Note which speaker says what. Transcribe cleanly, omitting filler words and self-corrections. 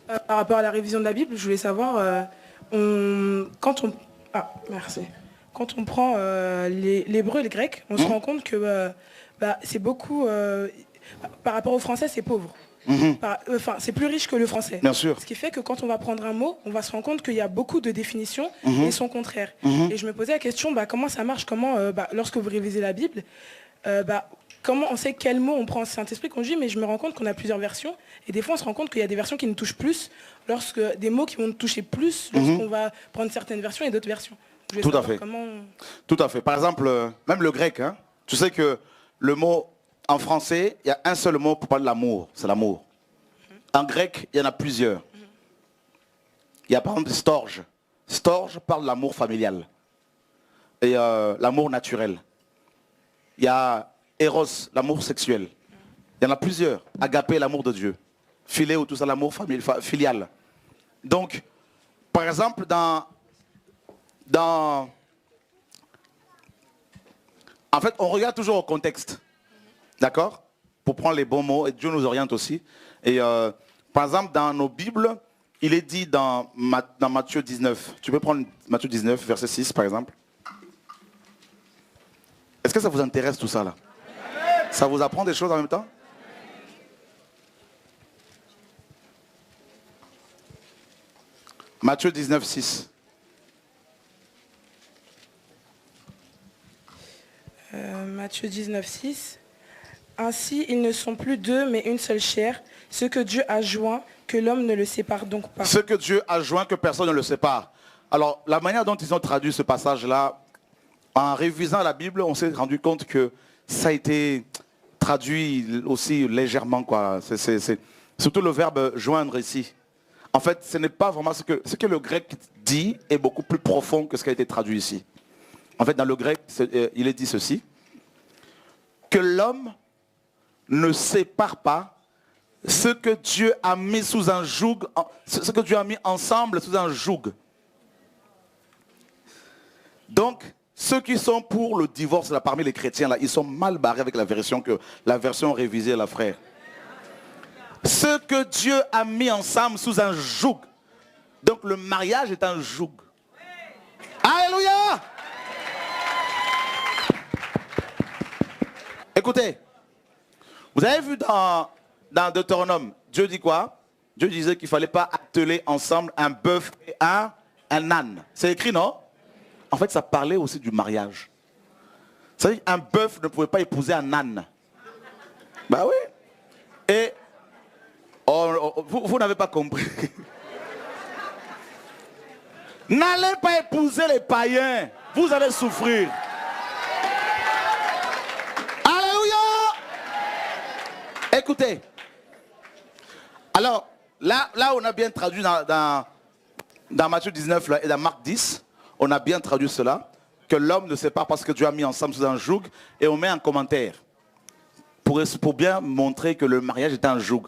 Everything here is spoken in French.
Speaker 1: Par rapport à la révision de la Bible, je voulais savoir, quand on... Ah, merci. Quand on prend l'hébreu et le grec, on se rend compte que c'est beaucoup... par rapport au français, c'est pauvre. Enfin, c'est plus riche que le français.
Speaker 2: Bien sûr.
Speaker 1: Ce qui fait que quand on va prendre un mot, on va se rendre compte qu'il y a beaucoup de définitions et son contraire. Et je me posais la question, comment ça marche, lorsque vous révisez la Bible, comment on sait quel mot on prend au Saint-Esprit qu'on dit, mais je me rends compte qu'on a plusieurs versions. Et des fois, on se rend compte qu'il y a des versions qui nous touchent plus, des mots qui vont nous toucher plus lorsqu'on va prendre certaines versions et d'autres versions.
Speaker 2: Tout à fait. Tout à fait. Par exemple, même le grec, hein, tu sais que le mot en français, il y a un seul mot pour parler de l'amour, c'est l'amour. En grec, il y en a plusieurs. Il y a par exemple storge. Storge parle de l'amour familial et l'amour naturel. Il y a Eros, l'amour sexuel. Il y en a plusieurs. Agapé, l'amour de Dieu. Philéo, tout ça, l'amour filial. Donc, par exemple, en fait, on regarde toujours au contexte. D'accord? Pour prendre les bons mots, et Dieu nous oriente aussi. Et par exemple, dans nos Bibles, il est dit dans Matthieu 19. Tu peux prendre Matthieu 19, verset 6, par exemple. Est-ce que ça vous intéresse tout ça, là? Ça vous apprend des choses en même temps? Matthieu 19, 6.
Speaker 1: Matthieu 19, 6. Ainsi, ils ne sont plus deux, mais une seule chair. Ce que Dieu a joint, que l'homme ne le sépare donc pas.
Speaker 2: Ce que Dieu a joint, que personne ne le sépare. Alors, la manière dont ils ont traduit ce passage-là, en révisant la Bible, on s'est rendu compte que ça a été traduit aussi légèrement, quoi. C'est surtout le verbe joindre ici. En fait, ce n'est pas vraiment ce que le grec dit est beaucoup plus profond que ce qui a été traduit ici. En fait, dans le grec, il est dit ceci, que l'homme ne sépare pas ce que Dieu a mis sous un joug, ce que Dieu a mis ensemble sous un joug. Donc, ceux qui sont pour le divorce là, parmi les chrétiens, là, ils sont mal barrés avec la version révisée, là, frère. Ce que Dieu a mis ensemble sous un joug. Donc, le mariage est un joug. Alléluia! Écoutez, vous avez vu dans Deutéronome, Dieu dit quoi? Dieu disait qu'il ne fallait pas atteler ensemble un bœuf et un âne. C'est écrit, non? En fait, ça parlait aussi du mariage. Ça veut dire qu'un bœuf ne pouvait pas épouser un âne. Bah oui. Et vous n'avez pas compris. N'allez pas épouser les païens. Vous allez souffrir. Écoutez, alors là on a bien traduit dans Matthieu 19 là, et dans Marc 10, on a bien traduit cela, que l'homme ne sait pas parce que Dieu a mis ensemble sous un joug, et on met un commentaire pour bien montrer que le mariage est un joug.